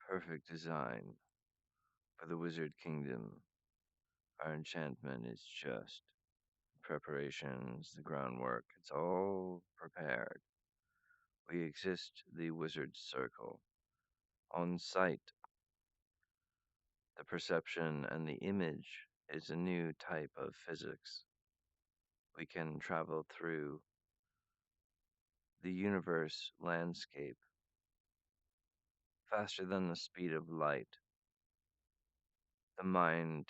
perfect design for the wizard kingdom. Our enchantment is just preparations, the groundwork. It's all prepared. We exist the wizard's circle. On sight, the perception and the image is a new type of physics. We can travel through the universe landscape faster than the speed of light. The mind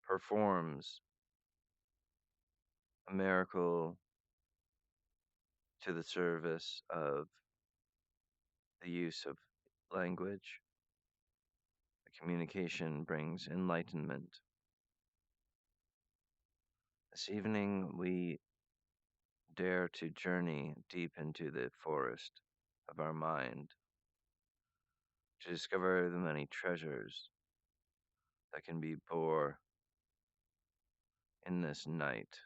performs a miracle to the service of the use of language. The communication brings enlightenment. This evening, we dare to journey deep into the forest of our mind to discover the many treasures that can be bore in this night.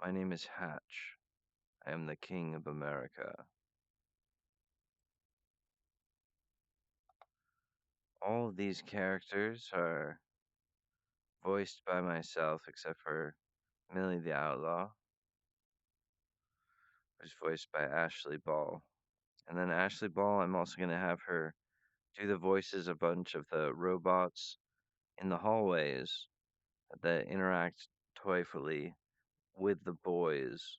My name is Hatch. I am the King of America. All of these characters are voiced by myself, except for Millie the Outlaw, who's voiced by Ashley Ball. And then Ashley Ball, I'm also going to have her do the voices of a bunch of the robots in the hallways that interact toyfully with the boys.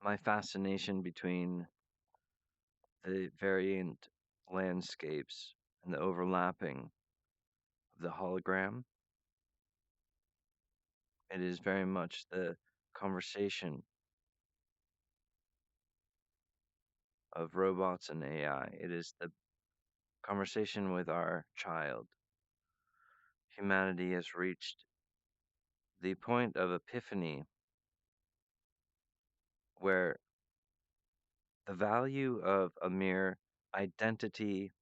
My fascination between the variant landscapes and the overlapping of the hologram, it is very much the conversation of robots and AI. It is the conversation with our child. Humanity has reached the point of epiphany where the value of a mere identity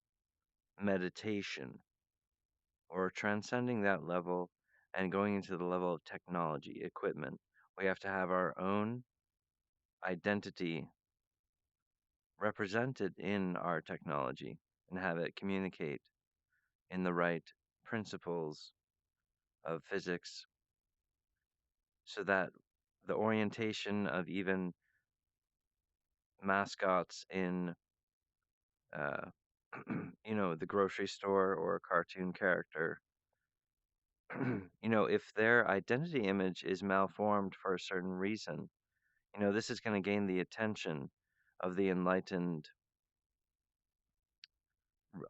meditation or transcending that level and going into the level of technology, equipment, we have to have our own identity represented in our technology and have it communicate in the right principles of physics so that the orientation of even mascots in uh, the grocery store or a cartoon character, if their identity image is malformed for a certain reason, this is going to gain the attention of the enlightened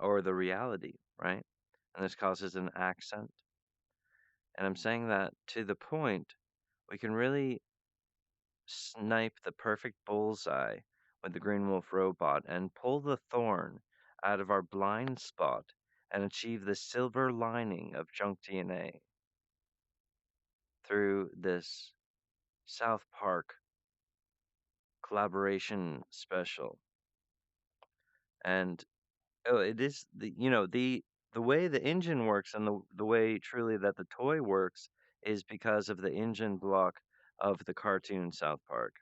or the reality, right? And this causes an accent. And I'm saying that to the point we can really snipe the perfect bullseye with the Green Wolf robot and pull the thorn out of our blind spot and achieve the silver lining of junk DNA through this South Park collaboration special. And it is the way the engine works and the way truly that the toy works is because of the engine block of the cartoon South Park.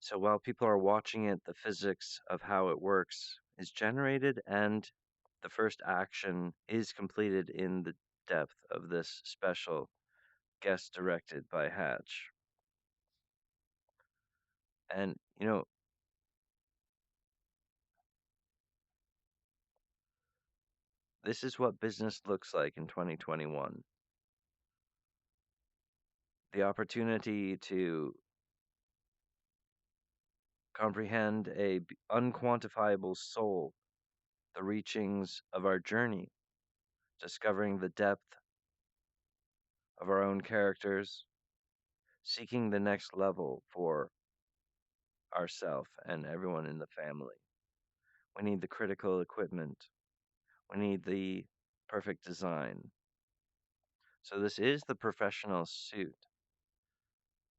So while people are watching it, the physics of how it works is generated and the first action is completed in the depth of this special guest directed by Hatch. And this is what business looks like in 2021. The opportunity to comprehend a unquantifiable soul, the reachings of our journey, discovering the depth of our own characters, seeking the next level for ourself and everyone in the family. We need the critical equipment. We need the perfect design. So this is the professional suit.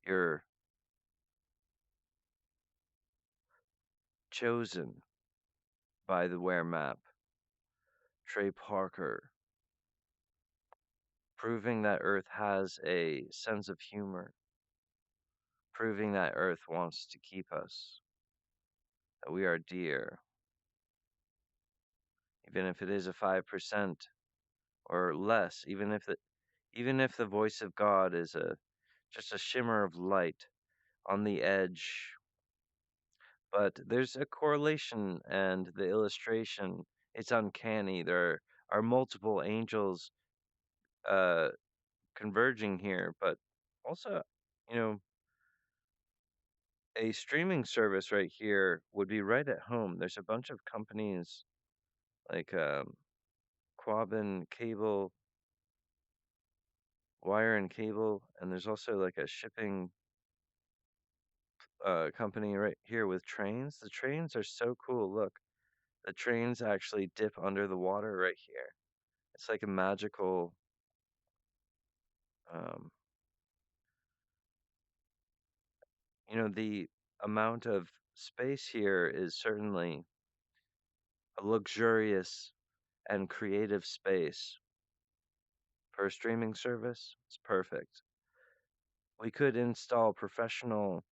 You're chosen by the wear map. Trey Parker, proving that Earth has a sense of humor, proving that Earth wants to keep us, that we are dear, even if it is a 5% or less, even if the voice of God is a just a shimmer of light on the edge. But there's a correlation and the illustration, it's uncanny. There are multiple angels uh, converging here, but also, you know, a streaming service right here would be right at home. There's a bunch of companies like Quabbin Cable, Wire and Cable, and there's also like a shipping company right here with trains. The trains are so cool. Look, the trains actually dip under the water right here. It's like a magical, um, the amount of space here is certainly a luxurious and creative space for a streaming service. It's perfect. We could install professional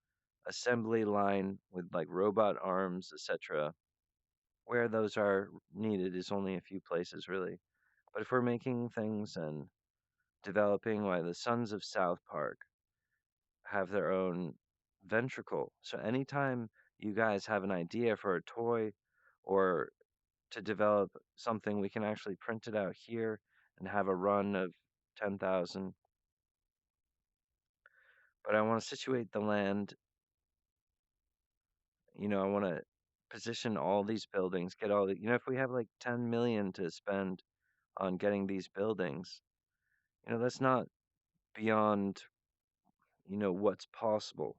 assembly line with like robot arms, etc. Where those are needed is only a few places, really. But if we're making things and developing why the Sons of South Park have their own ventricle. So anytime you guys have an idea for a toy or to develop something, we can actually print it out here and have a run of 10,000. But I want to situate the land. I want to position all these buildings, get all the, if we have like 10 million to spend on getting these buildings, that's not beyond, what's possible.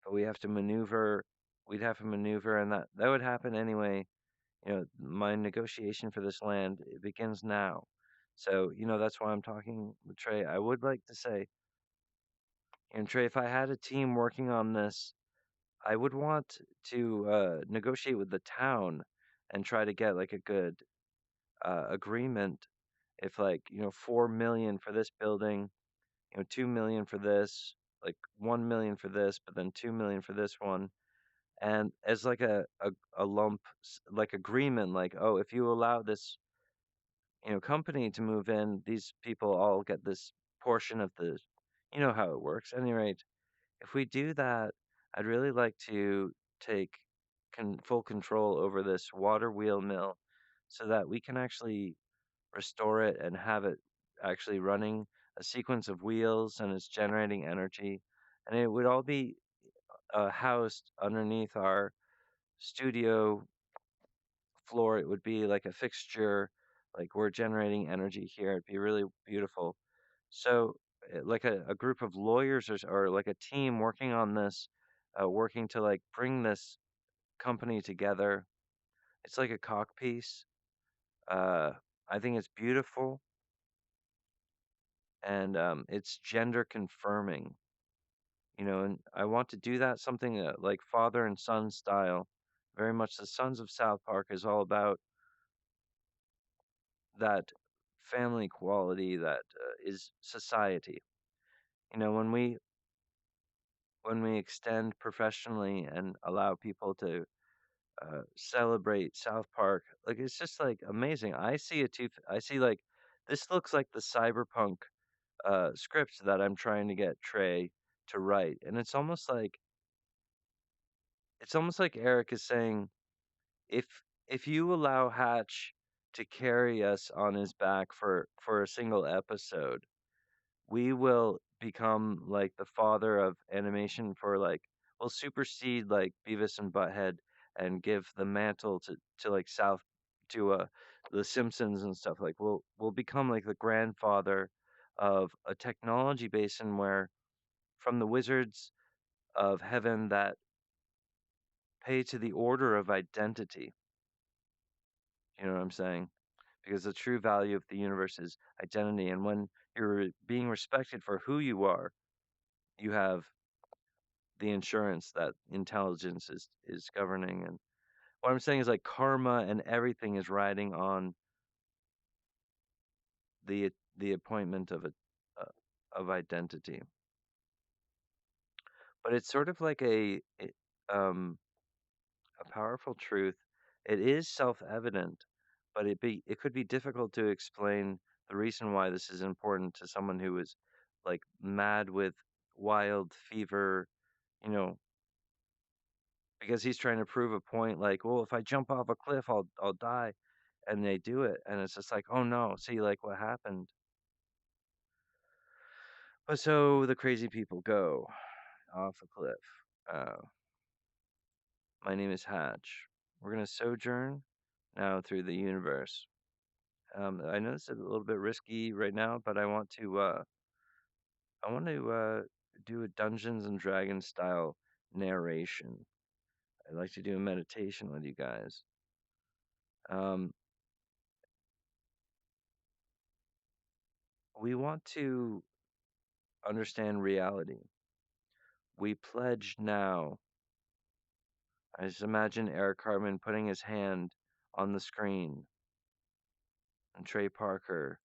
But we have to maneuver, we'd have to maneuver, and that would happen anyway. My negotiation for this land, it begins now. So, that's why I'm talking with Trey. I would like to say, and Trey, if I had a team working on this, I would want to negotiate with the town and try to get like a good agreement. If like 4 million for this building, 2 million for this, like 1 million for this, but then 2 million for this one, and as like a lump like agreement, like, oh, if you allow this company to move in, these people all get this portion of the, how it works. At any rate, if we do that, I'd really like to take full control over this water wheel mill so that we can actually restore it and have it actually running a sequence of wheels and it's generating energy. And it would all be housed underneath our studio floor. It would be like a fixture, like we're generating energy here. It'd be really beautiful. So, like a group of lawyers or like a team working on this, working to like bring this company together. It's like a cock piece. Uh, I think it's beautiful and it's gender confirming, and I want to do that something like father and son style. Very much the Sons of South Park is all about that family quality that is society. When we extend professionally and allow people to celebrate South Park, like it's just like amazing. I see it too. I see like this looks like the cyberpunk script that I'm trying to get Trey to write, and it's almost like Eric is saying, if if you allow Hatch to carry us on his back for a single episode, we will become like the father of animation for like we'll supersede like Beavis and Butthead and give the mantle to like South to the Simpsons and stuff. Like we'll become like the grandfather of a technology basin where from the wizards of heaven that pay to the order of identity. You know what I'm saying? Because the true value of the universe is identity, and when you're being respected for who you are, you have the insurance that intelligence is governing. And what I'm saying is like karma and everything is riding on the the appointment uh, of identity. But it's sort of like um, a powerful truth. It is self-evident, but it could be difficult to explain the reason why this is important to someone who is like mad with wild fever, you know, because he's trying to prove a point like, well, if I jump off a cliff, I'll die, and they do it, and it's just like, oh no, see like what happened. But so the crazy people go off a cliff. Uh, my name is Hatch. We're gonna sojourn now through the universe. I know this is a little bit risky right now, but I want to do a Dungeons and Dragons style narration. I'd like to do a meditation with you guys. Um, we want to understand reality. We pledge now. I just imagine Eric Cartman putting his hand on the screen, and Trey Parker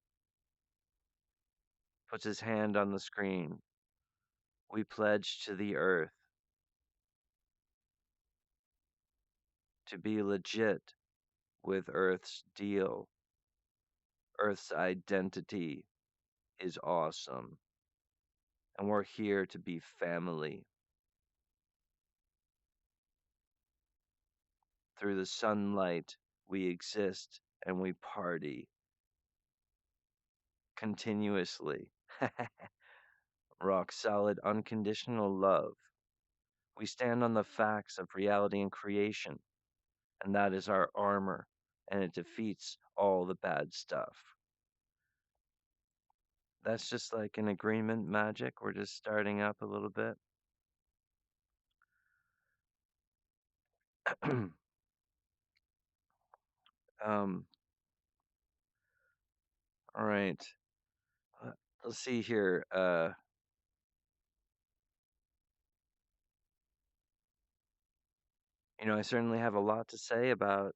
puts his hand on the screen. We pledge to the earth to be legit with Earth's deal. Earth's identity is awesome, and we're here to be family. Through the sunlight, we exist and we party continuously. Rock solid, unconditional love. We stand on the facts of reality and creation, and that is our armor, and it defeats all the bad stuff. That's just like an agreement magic. We're just starting up a little bit. um, all right. Uh, Let's see here. I certainly have a lot to say about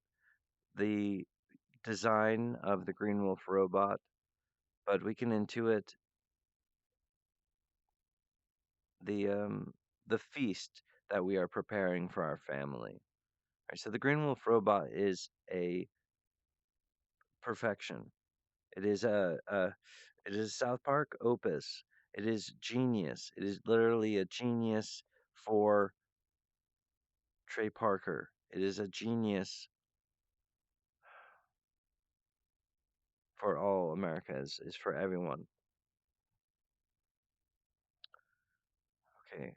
the design of the Green Wolf robot, but we can intuit the feast that we are preparing for our family. All right, so the Green Wolf robot is a perfection. It is a South Park opus. It is genius. It is literally a genius for Trey Parker. It is a genius for all America. Is for everyone. Okay,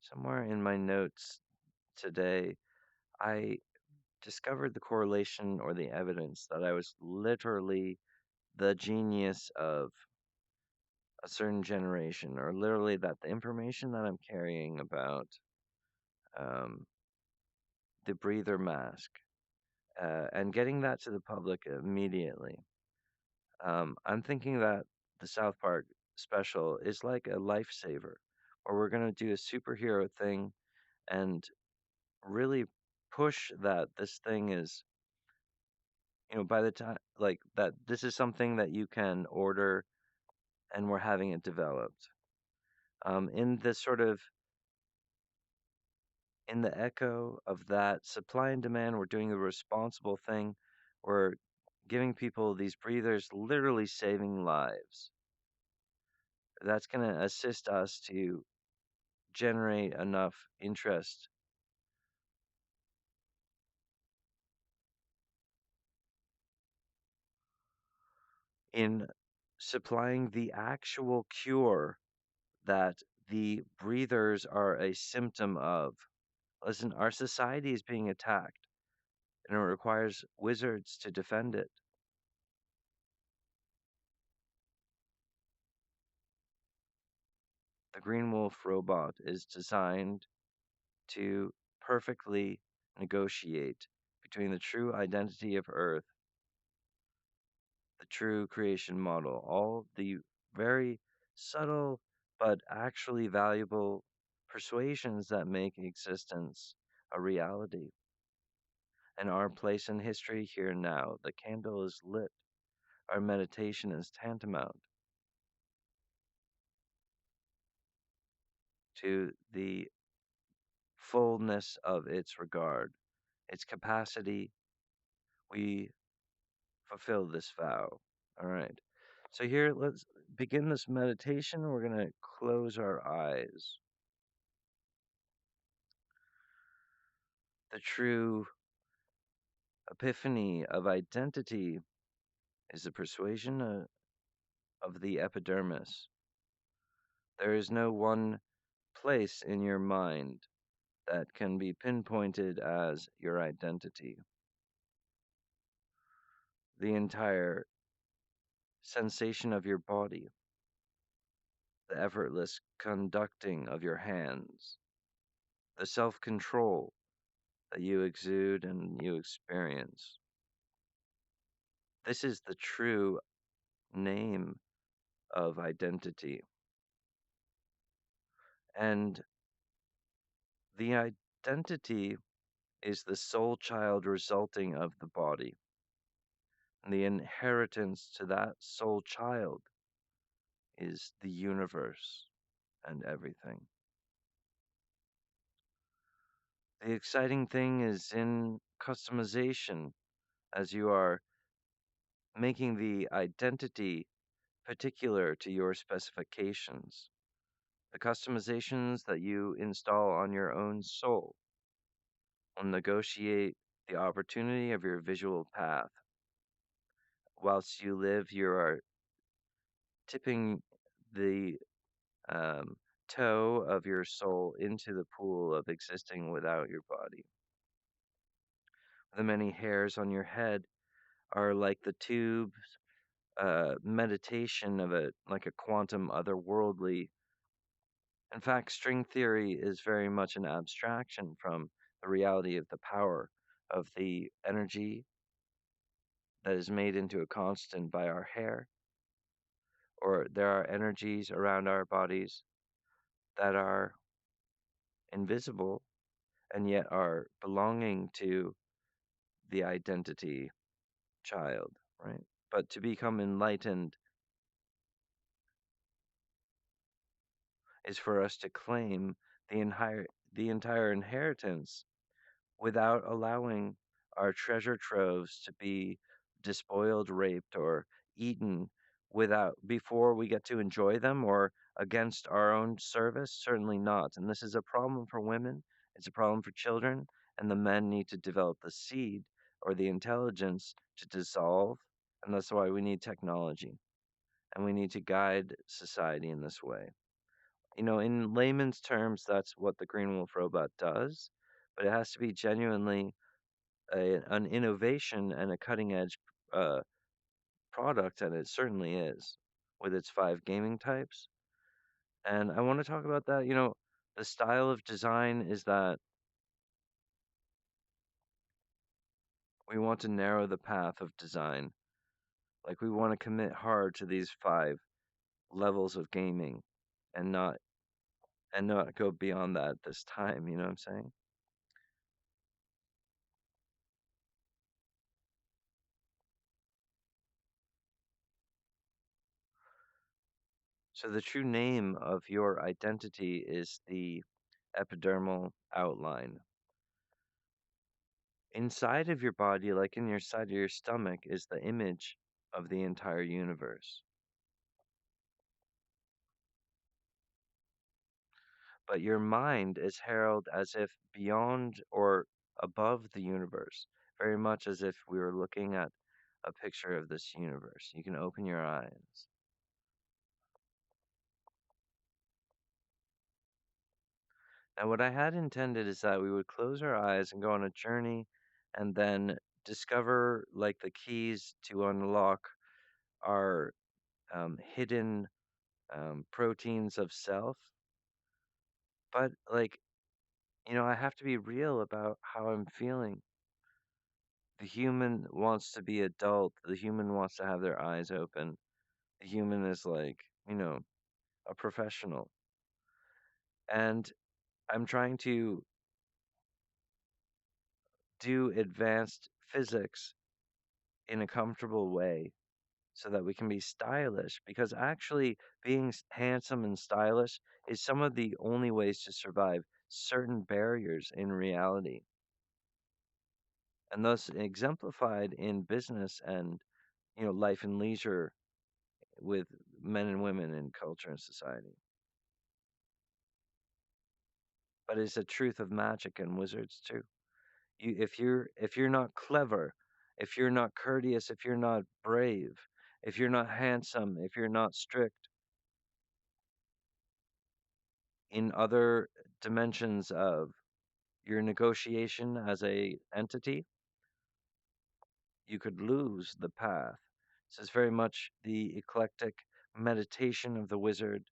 somewhere in my notes today, I discovered the correlation or the evidence that I was literally the genius of a certain generation, or literally that the information that I'm carrying about um, the breather mask and getting that to the public immediately. I'm thinking that the South Park special is like a lifesaver, where we're going to do a superhero thing and really push that this thing is, by the time, like, that this is something that you can order and we're having it developed. In this sort of in the echo of that supply and demand, we're doing the responsible thing. We're giving people these breathers, literally saving lives. That's going to assist us to generate enough interest in supplying the actual cure that the breathers are a symptom of. Listen, our society is being attacked, and it requires wizards to defend it. The Green Wolf robot is designed to perfectly negotiate between the true identity of Earth, the true creation model, all the very subtle but actually valuable persuasions that make existence a reality, and our place in history here now. The candle is lit. our meditation is tantamount to the fullness of its regard, its capacity. We fulfill this vow. All right. So here, let's begin this meditation. We're going to close our eyes. The true epiphany of identity is the persuasion of the epidermis. There is no one place in your mind that can be pinpointed as your identity. The entire sensation of your body, the effortless conducting of your hands, the self control that you exude and you experience. This is the true name of identity. And the identity is the soul child resulting of the body. And the inheritance to that soul child is the universe and everything. The exciting thing is in customization as you are making the identity particular to your specifications. The customizations that you install on your own soul will negotiate the opportunity of your visual path. Whilst you live, you are tipping the um, toe of your soul into the pool of existing without your body. The many hairs on your head are like the tubes, meditation of it, like a quantum otherworldly. In fact, string theory is very much an abstraction from the reality of the power of the energy that is made into a constant by our hair, or there are energies around our bodies that are invisible and yet are belonging to the identity child, right? But to become enlightened is for us to claim the entire inheritance without allowing our treasure troves to be despoiled, raped, or eaten without before we get to enjoy them or against our own service. Certainly not. And this is a problem for women, it's a problem for children, and the men need to develop the seed or the intelligence to dissolve. And that's why we need technology and we need to guide society in this way. In layman's terms, that's what the Green Wolf robot does, but it has to be genuinely an innovation and a cutting edge uh, product, and it certainly is with its 5 gaming types. And I want to talk about that. The style of design is that we want to narrow the path of design. Like we want to commit hard to these 5 levels of gaming and not go beyond that this time, you know what I'm saying? So the true name of your identity is the epidermal outline. Inside of your body, like in your side of your stomach, is the image of the entire universe. But your mind is heralded as if beyond or above the universe, very much as if we were looking at a picture of this universe. You can open your eyes. Now, what I had intended is that we would close our eyes and go on a journey and then discover like the keys to unlock our hidden proteins of self. But I have to be real about how I'm feeling. The human wants to be adult. The human wants to have their eyes open. The human is a professional. And I'm trying to do advanced physics in a comfortable way so that we can be stylish, because actually being handsome and stylish is some of the only ways to survive certain barriers in reality, and thus exemplified in business and life and leisure with men and women in culture and society. But it's a truth of magic and wizards too. If you're not clever, if you're not courteous, if you're not brave, if you're not handsome, if you're not strict in other dimensions of your negotiation as a entity, you could lose the path. This is very much the eclectic meditation of the wizard,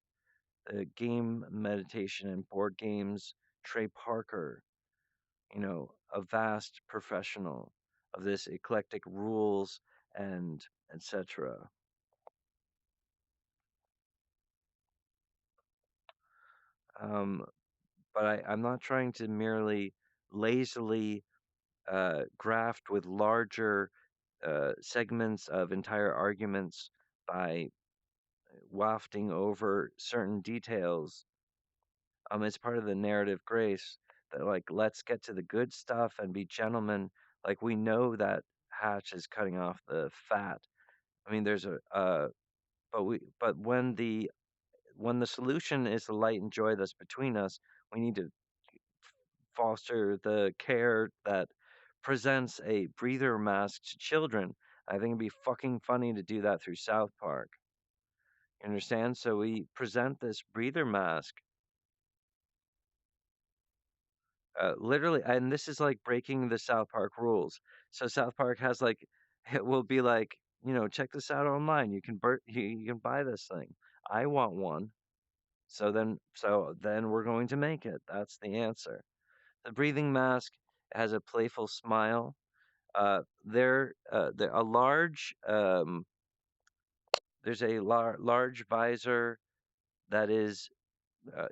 the game meditation and board games. Trey Parker, a vast professional of this eclectic rules and etc. Um, but I'm not trying to merely lazily graft with larger segments of entire arguments by wafting over certain details. It's part of the narrative grace that, like, let's get to the good stuff and be gentlemen. Like, we know that Hatch is cutting off the fat. I mean, there's but when the solution is the light and joy that's between us, we need to foster the care that presents a breather mask to children. I think it'd be fucking funny to do that through South Park. You understand? So we present this breather mask, literally, and this is like breaking the South Park rules. So South Park has like, it will be like, check this out online. You can buy this thing. I want one. So then we're going to make it. That's the answer. The breathing mask has a playful smile. They're a large there's a large visor that is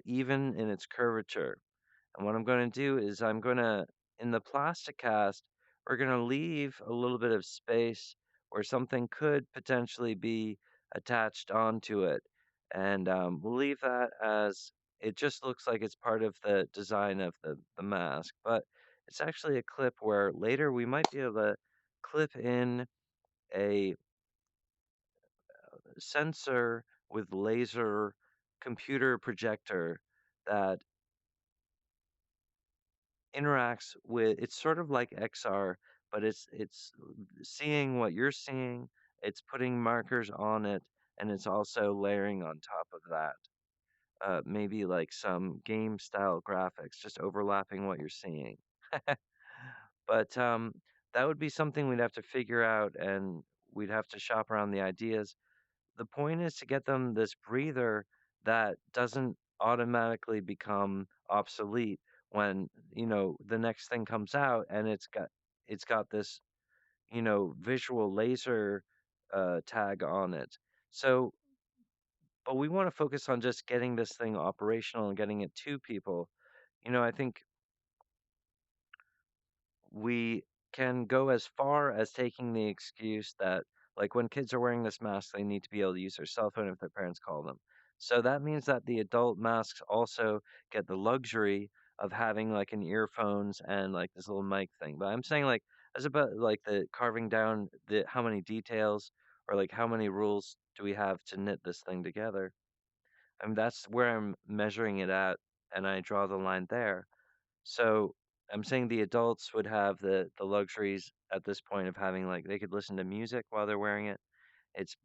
even in its curvature. And what I'm going to do is in the plastic cast, we're going to leave a little bit of space where something could potentially be attached onto it. And we'll leave that as it just looks like it's part of the design of the mask. But it's actually a clip where later we might be able to clip in a sensor with laser computer projector that interacts with, it's sort of like XR, but it's seeing what you're seeing, it's putting markers on it, and it's also layering on top of that. Maybe like some game style graphics, just overlapping what you're seeing. But that would be something we'd have to figure out, and we'd have to shop around the ideas. The point is to get them this breather that doesn't automatically become obsolete when, the next thing comes out and it's got this, visual laser tag on it. So, but we want to focus on just getting this thing operational and getting it to people. I think we can go as far as taking the excuse that, like, when kids are wearing this mask, they need to be able to use their cell phone if their parents call them. So that means that the adult masks also get the luxury of having like an earphones and like this little mic thing. But I'm saying, like, as about like the carving down the how many details or like how many rules do we have to knit this thing together. I mean, that's where I'm measuring it at, and I draw the line there. So I'm saying the adults would have the luxuries at this point of having, like, they could listen to music while they're wearing it. It's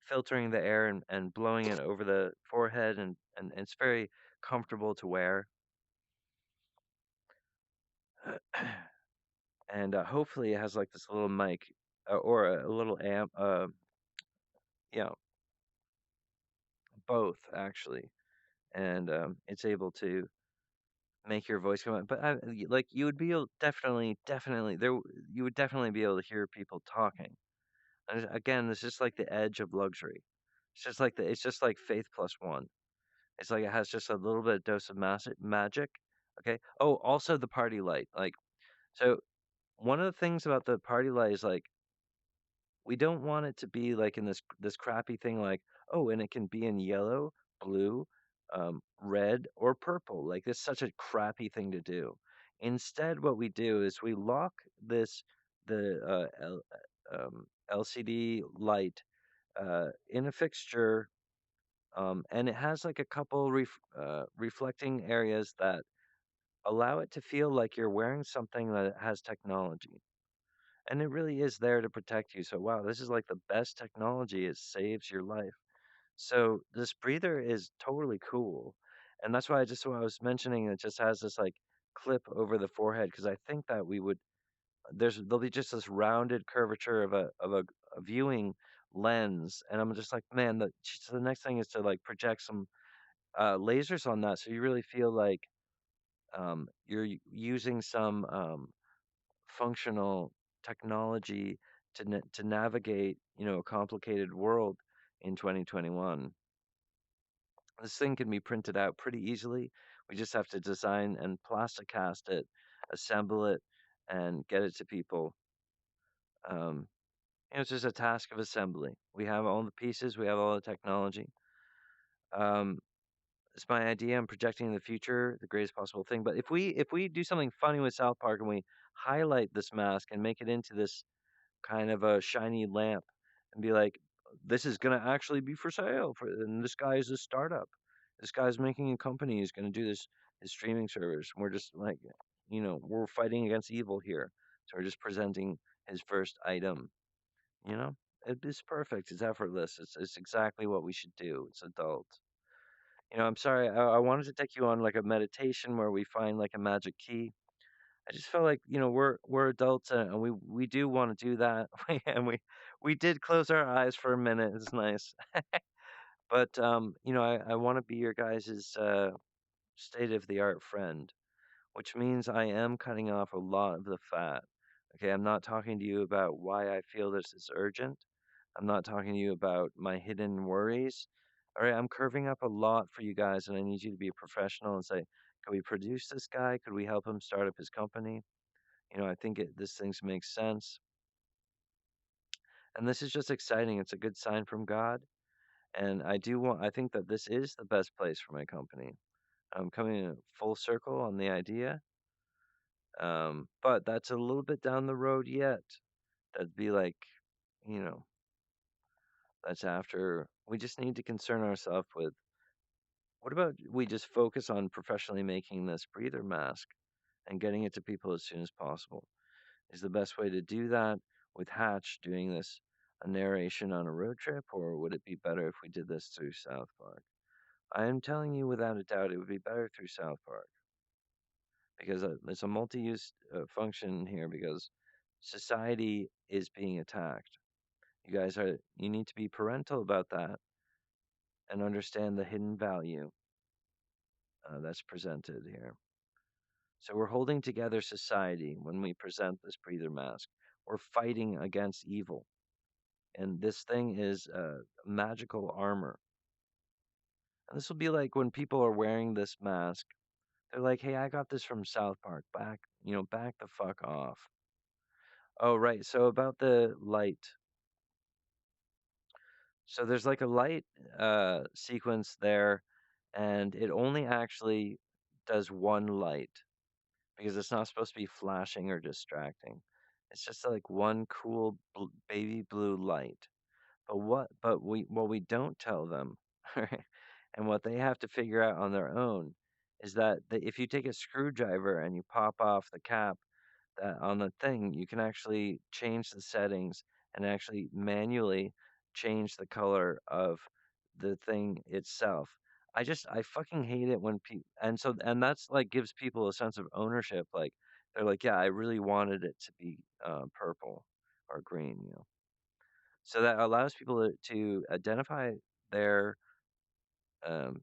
filtering the air and blowing it over the forehead, and it's very comfortable to wear. And hopefully it has like this little mic or a little amp. Yeah, both actually, and it's able to make your voice come out. But like you would be able, definitely you would definitely be able to hear people talking. And again, this is like the edge of luxury. It's just like faith plus one. It's like it has just a little bit of dose of magic. Okay. Oh, also the party light. Like, so one of the things about the party light is like we don't want it to be like in this crappy thing like, oh, and it can be in yellow, blue, red, or purple. Like it's such a crappy thing to do. Instead, what we do is we lock this the LCD light in a fixture, and it has like a couple reflecting areas that allow it to feel like you're wearing something that has technology. And it really is there to protect you. So, wow, this is like the best technology. It saves your life. So, this breather is totally cool. And that's why I just, what I was mentioning, it just has this like clip over the forehead because I think that we would, there'll be just this rounded curvature of a viewing lens. And I'm just like, man, so the next thing is to like project some lasers on that. So you really feel like you're using some functional technology to navigate, a complicated world in 2021. This thing can be printed out pretty easily. We just have to design and plastic cast it, assemble it, and get it to people. Um, it's just a task of assembly. We have all the pieces, we have all the technology. Um, it's my idea. I'm projecting the future, the greatest possible thing. But if we do something funny with South Park and we highlight this mask and make it into this kind of a shiny lamp and be like, this is going to actually be for sale. And this guy is a startup. This guy's making a company. He's going to do this, his streaming service. We're just like, we're fighting against evil here. So we're just presenting his first item, you know? It's perfect. It's effortless. It's exactly what we should do. It's adult. I'm sorry. I wanted to take you on like a meditation where we find like a magic key. I just felt like we're adults and we do want to do that, and we did close our eyes for a minute. It's nice, but I want to be your guys' state of the art friend, which means I am cutting off a lot of the fat. Okay, I'm not talking to you about why I feel this is urgent. I'm not talking to you about my hidden worries. All right, I'm curving up a lot for you guys, and I need you to be a professional and say, could we produce this guy? Could we help him start up his company? I think this things makes sense. And this is just exciting. It's a good sign from God. And I think that this is the best place for my company. I'm coming in full circle on the idea. But that's a little bit down the road yet. That'd be like, you know, that's after we just need to concern ourselves with what about we just focus on professionally making this breather mask and getting it to people as soon as possible? Is the best way to do that with Hatch doing this a narration on a road trip, or would it be better if we did this through South Park? I am telling you without a doubt it would be better through South Park because it's a multi-use function here because society is being attacked. You need to be parental about that and understand the hidden value that's presented here. So we're holding together society when we present this breather mask. We're fighting against evil. And this thing is magical armor. And this will be like when people are wearing this mask, they're like, "Hey, I got this from South Park. Back the fuck off." Oh, right. So about the light. So there's like a light sequence there, and it only actually does one light because it's not supposed to be flashing or distracting. It's just like one cool baby blue light. What we don't tell them, right, and what they have to figure out on their own is that if you take a screwdriver and you pop off the cap that on the thing, you can actually change the settings and actually manually change the color of the thing itself. I fucking hate it when people and that's like gives people a sense of ownership. Like they're like, yeah, I really wanted it to be purple or green. So that allows people to identify their um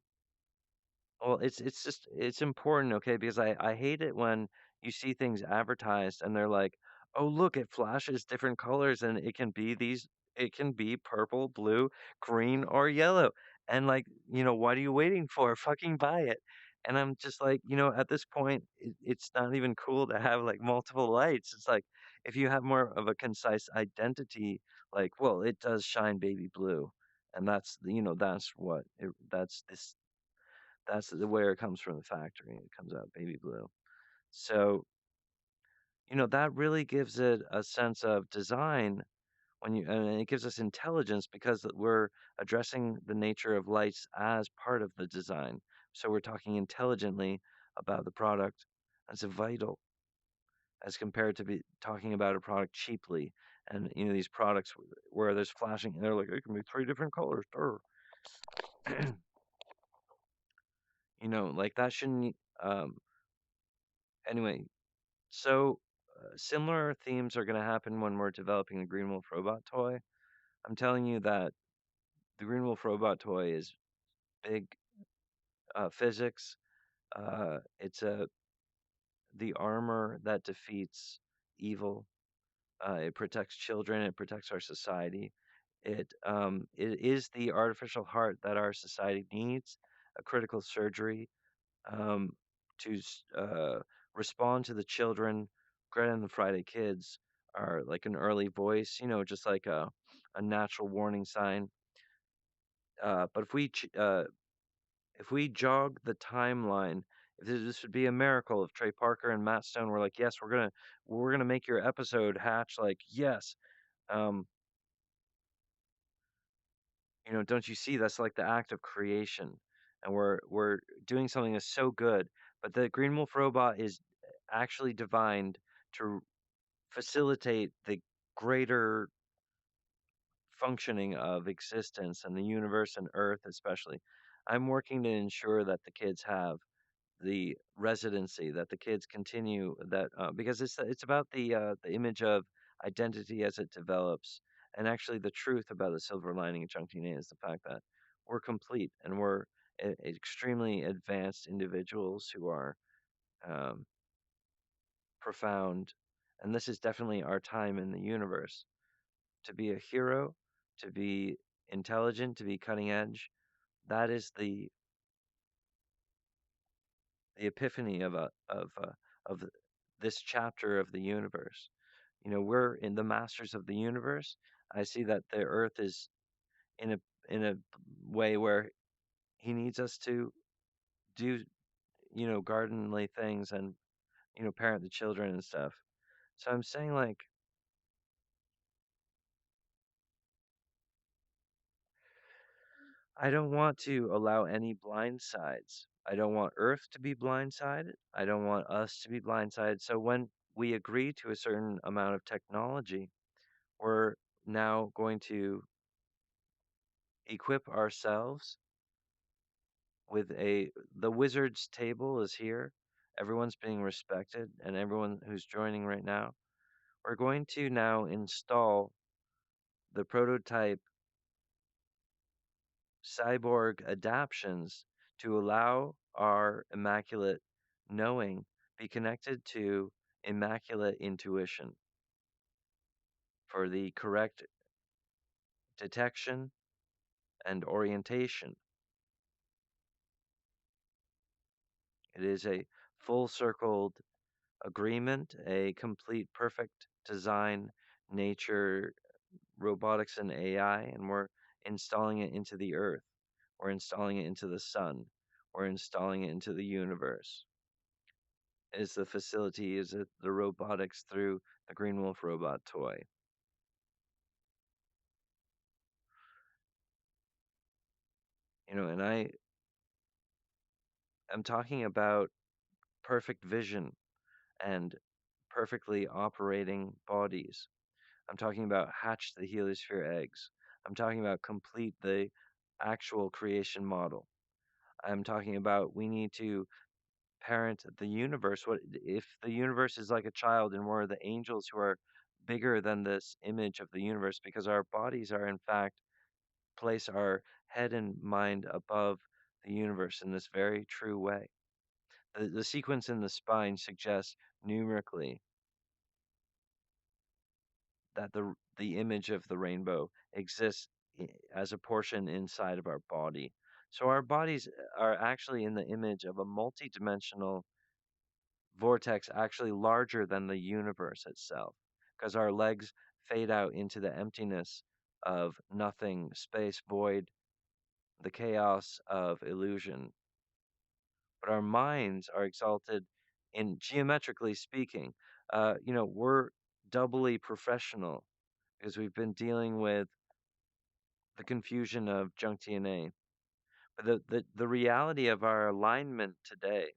well, it's important, okay, because I hate it when you see things advertised and they're like, "Oh, look, it flashes different colors and it can be purple, blue, green, or yellow." And like, what are you waiting for? Fucking buy it. And I'm just like, at this point, it's not even cool to have like multiple lights. It's like if you have more of a concise identity, like, well, it does shine baby blue, and that's what that's the where it comes from the factory. It comes out baby blue. So, that really gives it a sense of design and it gives us intelligence because we're addressing the nature of lights as part of the design. So we're talking intelligently about the product as a vital as compared to be talking about a product cheaply. And these products where there's flashing, and they're like, it can be three different colors. Like that shouldn't. Um, anyway, so similar themes are going to happen when we're developing the Green Wolf robot toy. I'm telling you that the Green Wolf robot toy is big physics. It's the armor that defeats evil. It protects children. It protects our society. It is the artificial heart that our society needs. A critical surgery um, to respond to the children. Greta and the Friday Kids are like an early voice, just like a natural warning sign. But if we jog the timeline, if this would be a miracle if Trey Parker and Matt Stone were like, yes, we're gonna make your episode hatch, like, yes. Um, don't you see that's like the act of creation. And we're doing something that's so good. But the Green Wolf robot is actually divined to facilitate the greater functioning of existence and the universe and Earth especially. I'm working to ensure that the kids have the residency, that the kids continue that because it's about the image of identity as it develops, and actually the truth about the silver lining of Chunk DNA is the fact that we're complete and we're extremely advanced individuals who are um, profound, and this is definitely our time in the universe to be a hero, to be intelligent, to be cutting edge. That is the epiphany of this chapter of the universe. We're in the masters of the universe. I see that the earth is in a way where he needs us to do, gardenly things and, parent the children and stuff. So I'm saying like I don't want to allow any blind sides. I don't want Earth to be blindsided. I don't want us to be blindsided. So when we agree to a certain amount of technology, we're now going to equip ourselves with the wizard's table is here. Everyone's being respected, and everyone who's joining right now. We're going to now install the prototype cyborg adaptions to allow our immaculate knowing be connected to immaculate intuition for the correct detection and orientation. It is a full circled agreement, a complete perfect design, nature, robotics, and AI, and we're installing it into the earth. We're installing it into the sun. We're installing it into the universe. Is the facility, is it the robotics through the Green Wolf robot toy? And I am talking about perfect vision and perfectly operating bodies. I'm talking about hatch the heliosphere eggs. I'm talking about complete the actual creation model. I'm talking about we need to parent the universe. What if the universe is like a child and we're the angels who are bigger than this image of the universe because our bodies are in fact place our head and mind above the universe in this very true way. The sequence in the spine suggests numerically that the image of the rainbow exists as a portion inside of our body. So our bodies are actually in the image of a multidimensional vortex, actually larger than the universe itself, because our legs fade out into the emptiness of nothing, space, void, the chaos of illusion. But our minds are exalted in geometrically speaking. We're doubly professional because we've been dealing with the confusion of junk DNA. But the reality of our alignment today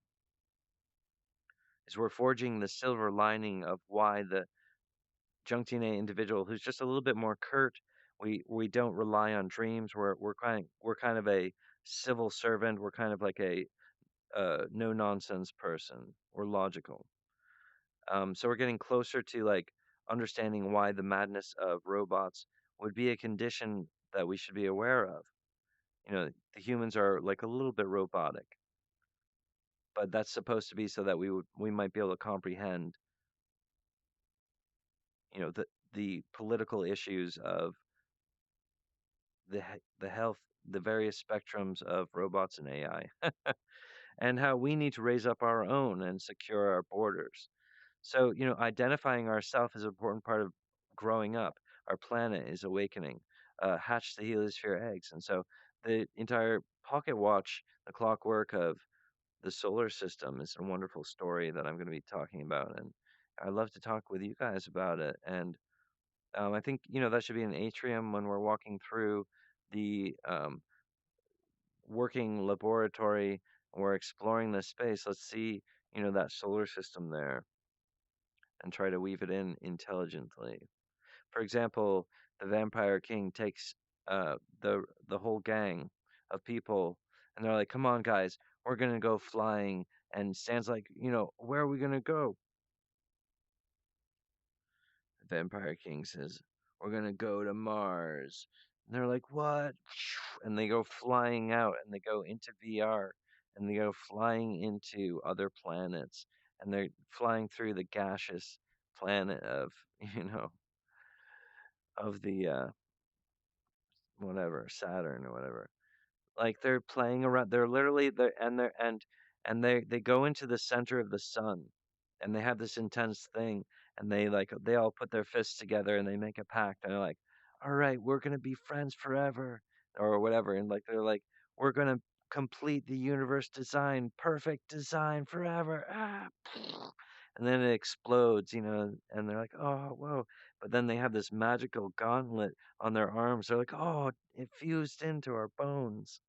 is we're forging the silver lining of why the junk DNA individual who's just a little bit more curt, we don't rely on dreams. We're kind of a civil servant. We're kind of like a no nonsense person. We're logical. So we're getting closer to like understanding why the madness of robots would be a condition that we should be aware of. The humans are like a little bit robotic, but that's supposed to be so that we might be able to comprehend, the political issues of the health, the various spectrums of robots and AI, and how we need to raise up our own and secure our borders. So, identifying ourself is an important part of growing up. Our planet is awakening. Hatch the heliosphere eggs. And so the entire pocket watch, the clockwork of the solar system is a wonderful story that I'm going to be talking about. And I'd love to talk with you guys about it. And I think, that should be an atrium when we're walking through the working laboratory and we're exploring this space. Let's see, that solar system there and try to weave it in intelligently. For example, the Vampire King takes the whole gang of people, and they're like, "Come on, guys, we're gonna go flying." And Stan's like, "Where are we gonna go?" The Vampire King says, "We're gonna go to Mars." And they're like, "What?" And they go flying out, and they go into VR, and they go flying into other planets, and they're flying through the gaseous planet of, you know, of the whatever, Saturn or whatever. Like they're playing around. They're literally there, and they go into the center of the sun, and they have this intense thing, and they all put their fists together and they make a pact, and they're like, "All right, we're gonna be friends forever," or whatever, and like they're like, "We're gonna complete the universe design, perfect design forever." Ah, and then it explodes, and they're like, "Oh, whoa!" But then they have this magical gauntlet on their arms. They're like, "Oh, it fused into our bones."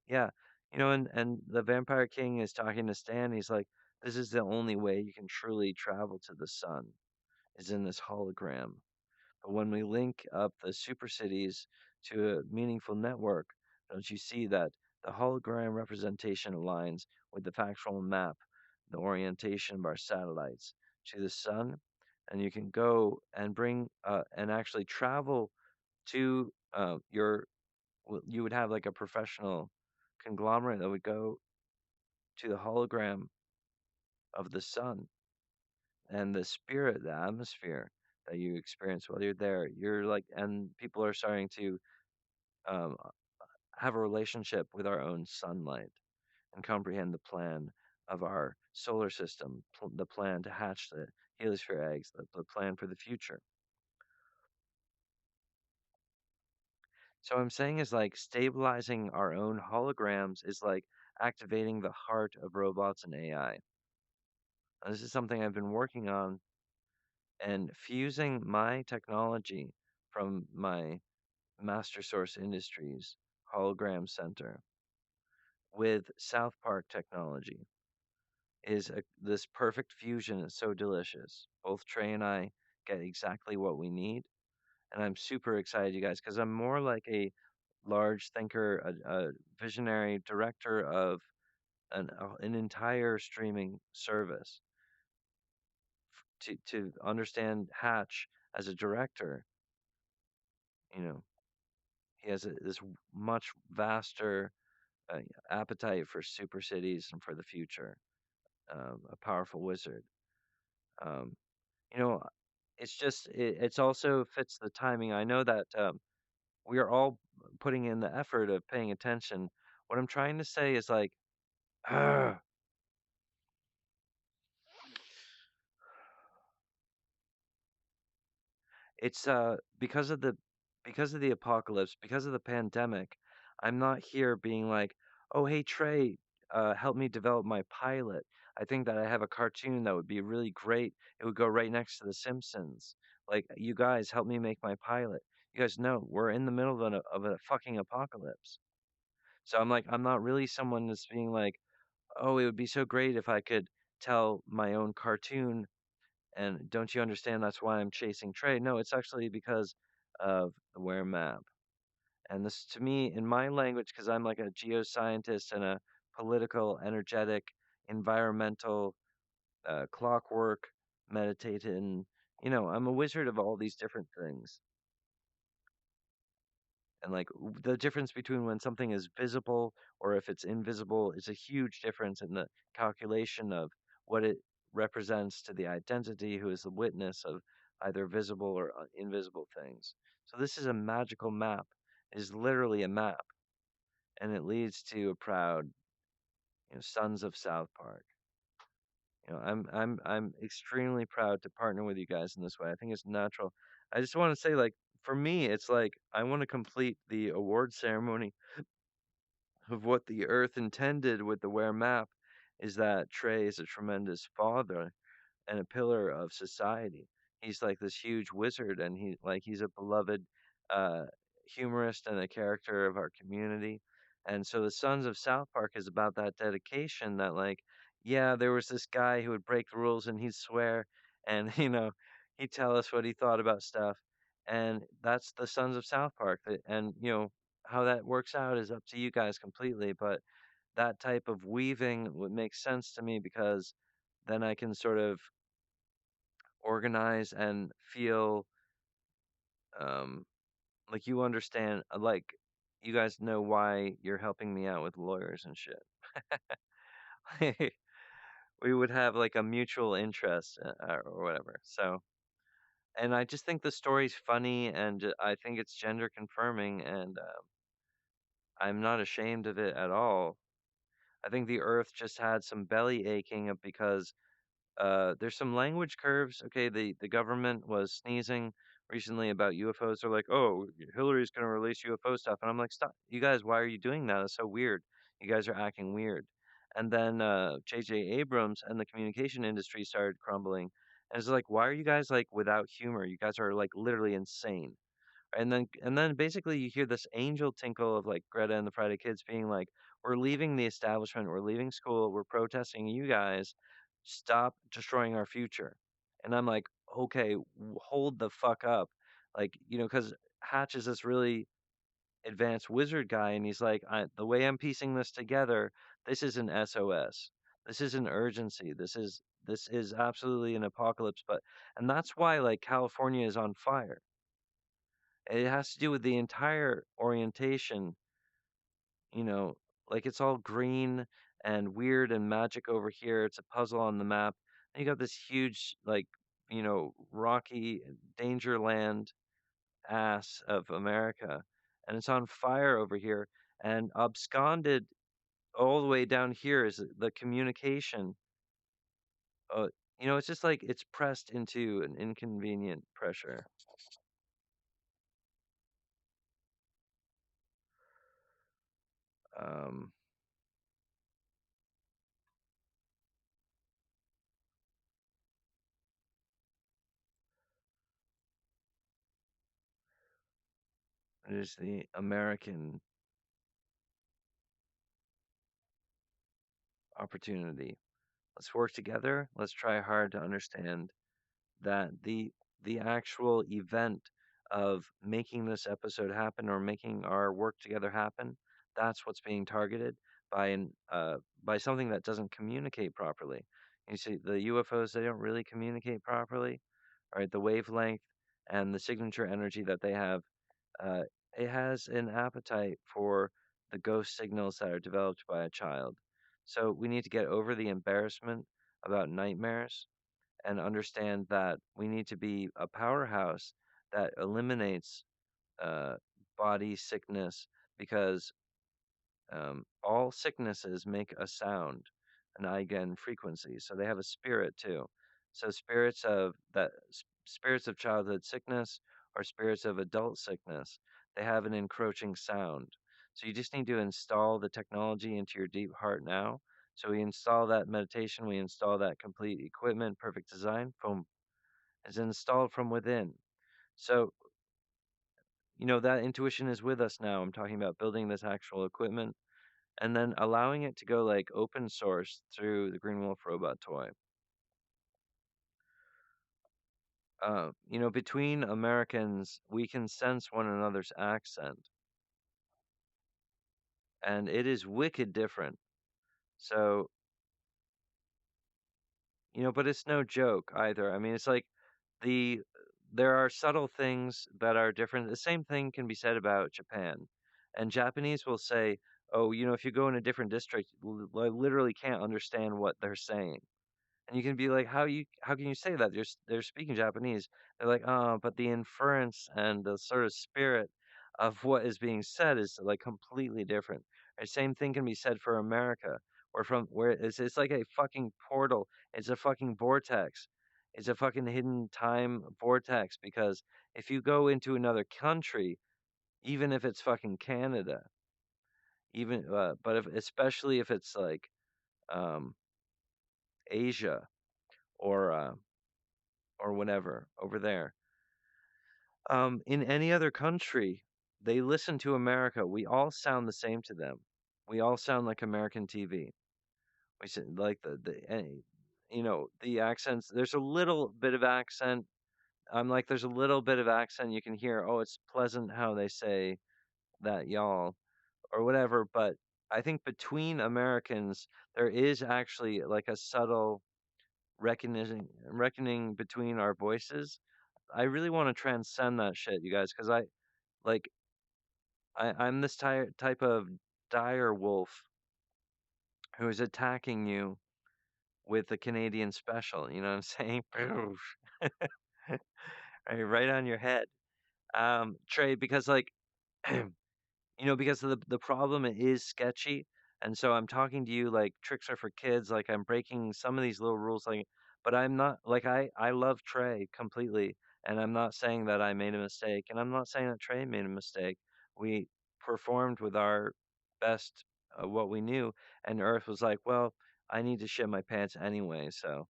Yeah, and the Vampire King is talking to Stan. He's like, "This is the only way you can truly travel to the sun, is in this hologram. But when we link up the super cities to a meaningful network, don't you see that the hologram representation aligns with the factual map, the orientation of our satellites to the sun, and you can go and bring and actually travel to you would have like a professional conglomerate that would go to the hologram of the sun and the spirit, the atmosphere that you experience while you're there. You're like, and people are starting to um, have a relationship with our own sunlight and comprehend the plan of our solar system, the plan to hatch the heliosphere eggs, the plan for the future. So I'm saying is like stabilizing our own holograms is like activating the heart of robots and AI. This is something I've been working on and fusing my technology from my Master Source Industries hologram center with South Park technology is this perfect fusion. It's so delicious. Both Trey and I get exactly what we need. And I'm super excited, you guys, because I'm more like a large thinker, a visionary director of an entire streaming service. To understand Hatch as a director, you know, he has this much vaster uh, appetite for super cities and for the future. A powerful wizard. Um, you know, it's just it's also fits the timing. I know that we are all putting in the effort of paying attention. What I'm trying to say is like, it's because of the apocalypse, because of the pandemic, I'm not here being like, "Oh, hey Trey, help me develop my pilot." I think that I have a cartoon that would be really great. It would go right next to The Simpsons. Like, you guys help me make my pilot. You guys know we're in the middle of a fucking apocalypse. So I'm like, I'm not really someone that's being like, "Oh, it would be so great if I could tell my own cartoon." And don't you understand that's why I'm chasing Trey? No, it's actually because of the Ware map. And this, to me, in my language, because I'm like a geoscientist and a political, energetic, environmental, clockwork, meditating, I'm a wizard of all these different things. And like the difference between when something is visible or if it's invisible is a huge difference in the calculation of what it represents to the identity who is the witness of either visible or invisible things. So this is a magical map. It is literally a map, and it leads to a proud, Sons of South Park. I'm extremely proud to partner with you guys in this way. I think it's natural. I just want to say, like, for me, it's like I want to complete the award ceremony of what the Earth intended with the Ware map is that Trey is a tremendous father and a pillar of society. He's like this huge wizard, and he's a beloved uh, humorist and a character of our community. And so the Sons of South Park is about that dedication. That like, yeah, there was this guy who would break the rules and he'd swear, and he'd tell us what he thought about stuff, and that's the Sons of South Park. And how that works out is up to you guys completely, but that type of weaving would make sense to me because then I can sort of organize and feel um, like you understand, like you guys know why you're helping me out with lawyers and shit. We would have like a mutual interest or whatever. So, and I just think the story's funny and I think it's gender confirming and I'm not ashamed of it at all. I think the earth just had some belly aching because there's some language curves. Okay, the government was sneezing recently about UFOs. They're like, "Oh, Hillary's gonna release UFO stuff," and I'm like, "Stop, you guys! Why are you doing that? It's so weird. You guys are acting weird." And then J.J. Abrams and the communication industry started crumbling, and it's like, "Why are you guys like without humor? You guys are like literally insane." And then basically you hear this angel tinkle of like Greta and the Friday Kids being like, "We're leaving the establishment, we're leaving school, we're protesting you guys. Stop destroying our future." And I'm like, "Okay, hold the fuck up." Like, because Hatch is this really advanced wizard guy, and he's like, the way I'm piecing this together, this is an SOS. This is an urgency. This is absolutely an apocalypse, and that's why like California is on fire. It has to do with the entire orientation, you know, like it's all green and weird and magic over here. It's a puzzle on the map. And you got this huge, like, rocky danger land ass of America. And it's on fire over here. And absconded all the way down here is the communication. Uh, it's just like it's pressed into an inconvenient pressure. Um, it is the American opportunity. Let's work together. Let's try hard to understand that the actual event of making this episode happen or making our work together happen, that's what's being targeted by something that doesn't communicate properly. You see, the UFOs, they don't really communicate properly. All right, the wavelength and the signature energy that they have, uh, it has an appetite for the ghost signals that are developed by a child. So we need to get over the embarrassment about nightmares and understand that we need to be a powerhouse that eliminates uh, body sickness because all sicknesses make a sound, an eigen frequency. So they have a spirit too. So spirits of childhood sickness or spirits of adult sickness, they have an encroaching sound. So you just need to install the technology into your deep heart now. So we install that meditation, we install that complete equipment, perfect design, boom, is installed from within. So, that intuition is with us now. I'm talking about building this actual equipment and then allowing it to go like open source through the Green Wolf robot toy. Between Americans, we can sense one another's accent, and it is wicked different. So, but it's no joke either. I mean, it's like the there are subtle things that are different. The same thing can be said about Japan. And Japanese will say, "Oh, if you go in a different district, I literally can't understand what they're saying." And you can be like, how can you say that? They're speaking Japanese. They're like, oh, but the inference and the sort of spirit of what is being said is like completely different. The same thing can be said for America, or from where it's like a fucking portal. It's a fucking vortex. It's a fucking hidden time vortex because if you go into another country, even if it's fucking Canada, but especially if it's like um, Asia or whatever over there. In any other country, they listen to America. We all sound the same to them. We all sound like American TV. We sound like the accents. There's a little bit of accent. I'm like, there's a little bit of accent you can hear. Oh, it's pleasant how they say that, y'all, or whatever. But I think between Americans, there is actually like a subtle reckoning between our voices. I really want to transcend that shit, you guys, because like I'm this type of dire wolf who is attacking you with the Canadian special. You know what I'm saying? Right on your head, Trey. Because like because the problem is sketchy, and so I'm talking to you like tricks are for kids, like I'm breaking some of these little rules, like, but I'm not like I love Trey completely, and I'm not saying that I made a mistake, and I'm not saying that Trey made a mistake. We performed with our best what we knew, and Earth was like, well, I need to shit my pants anyway, so,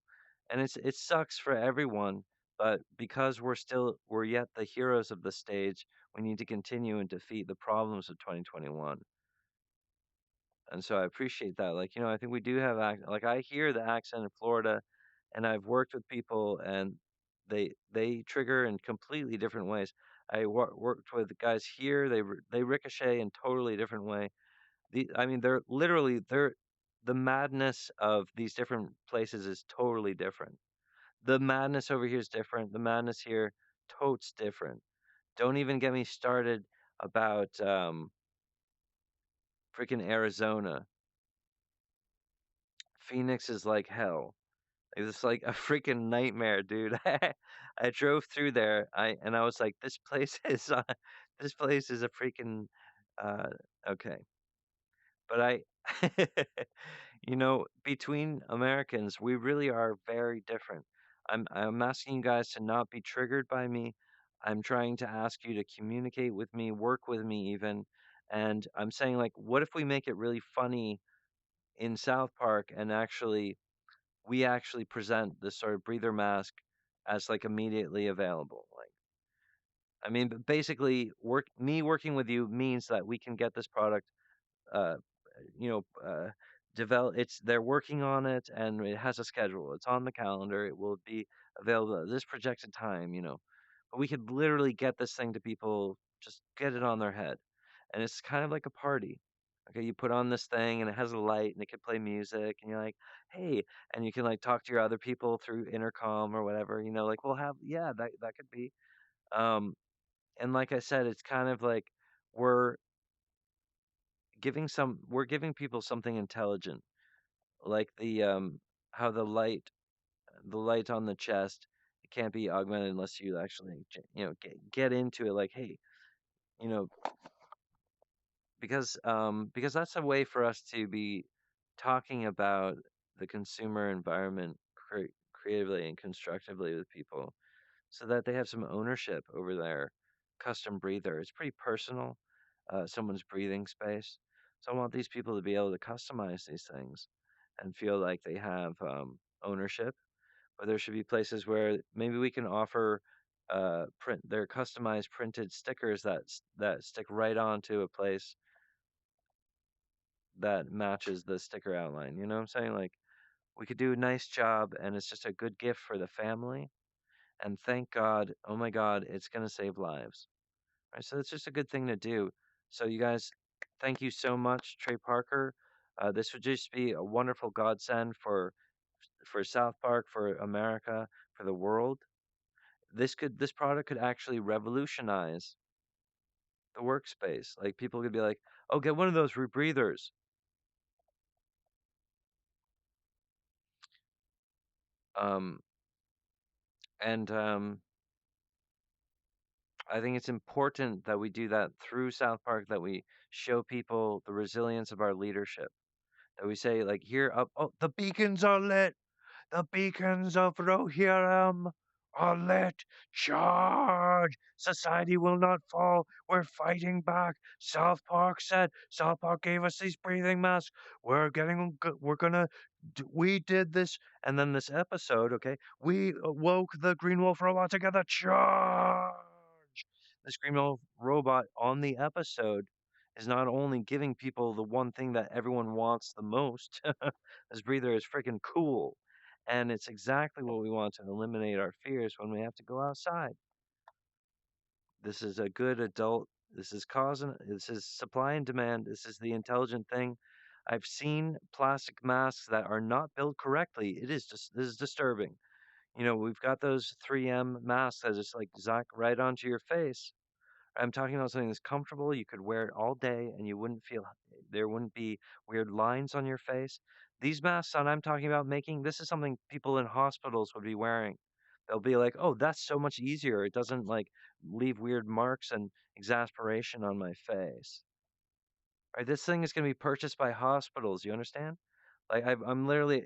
and it sucks for everyone, but because we're yet the heroes of the stage, we need to continue and defeat the problems of 2021. And so I appreciate that. Like, I think we do have like I hear the accent in Florida, and I've worked with people, and they trigger in completely different ways. I worked with guys here; they ricochet in totally different way. I mean, they're the madness of these different places is totally different. The madness over here is different. The madness here, totes different. Don't even get me started about freaking Arizona. Phoenix is like hell. It's like a freaking nightmare, dude. I drove through there. I was like, this place is a freaking uh, okay. But between Americans, we really are very different. I'm asking you guys to not be triggered by me. I'm trying to ask you to communicate with me, work with me even. And I'm saying like, what if we make it really funny in South Park and we actually present this sort of breather mask as like immediately available. Like, I mean, but basically, working with you means that we can get this product uh, you know, uh, they're working on it and it has a schedule. It's on the calendar. It will be available at this projected time, But we could literally get this thing to people, just get it on their head. And it's kind of like a party. Okay, you put on this thing and it has a light and it can play music and you're like, hey, and you can like talk to your other people through intercom or whatever, like we'll have yeah, that could be. Um and like I said, it's kind of like we're we're giving people something intelligent like how the light on the chest, it can't be augmented unless you actually get into it, like, hey, you know, because that's a way for us to be talking about the consumer environment creatively and constructively with people so that they have some ownership over their custom breather. It's pretty personal, someone's breathing space. So I want these people to be able to customize these things and feel like they have ownership. But there should be places where maybe we can offer print their customized printed stickers that stick right onto a place that matches the sticker outline. You know what I'm saying? Like we could do a nice job, and it's just a good gift for the family. And thank God, oh my God, it's gonna save lives. Right, so it's just a good thing to do. So you guys, thank you so much, Trey Parker. This would just be a wonderful godsend for South Park, for America, for the world. This product could actually revolutionize the workspace. Like people could be like, "Oh, get one of those rebreathers." Um, and I think it's important that we do that through South Park, that we show people the resilience of our leadership. That we say, like, here up, oh, the beacons are lit. The beacons of Rohirrim are lit. Charge! Society will not fall. We're fighting back. South Park said. South Park gave us these breathing masks. We're getting. We're gonna. We did this, and then this episode. Okay, we woke the Green Wolf robot together. Charge! This Green Wolf robot on the episode is not only giving people the one thing that everyone wants the most. This breather is freaking cool. And it's exactly what we want to eliminate our fears when we have to go outside. This is a good adult. This is supply and demand. This is the intelligent thing. I've seen plastic masks that are not built correctly. It is just, this is disturbing. You know, we've got those 3M masks that just like zack right onto your face. I'm talking about something that's comfortable. You could wear it all day and you wouldn't feel, there wouldn't be weird lines on your face. These masks that I'm talking about making, this is something people in hospitals would be wearing. They'll be like, "Oh, that's so much easier. It doesn't like leave weird marks and exasperation on my face." Right? This thing is going to be purchased by hospitals. You understand? Like I'm literally,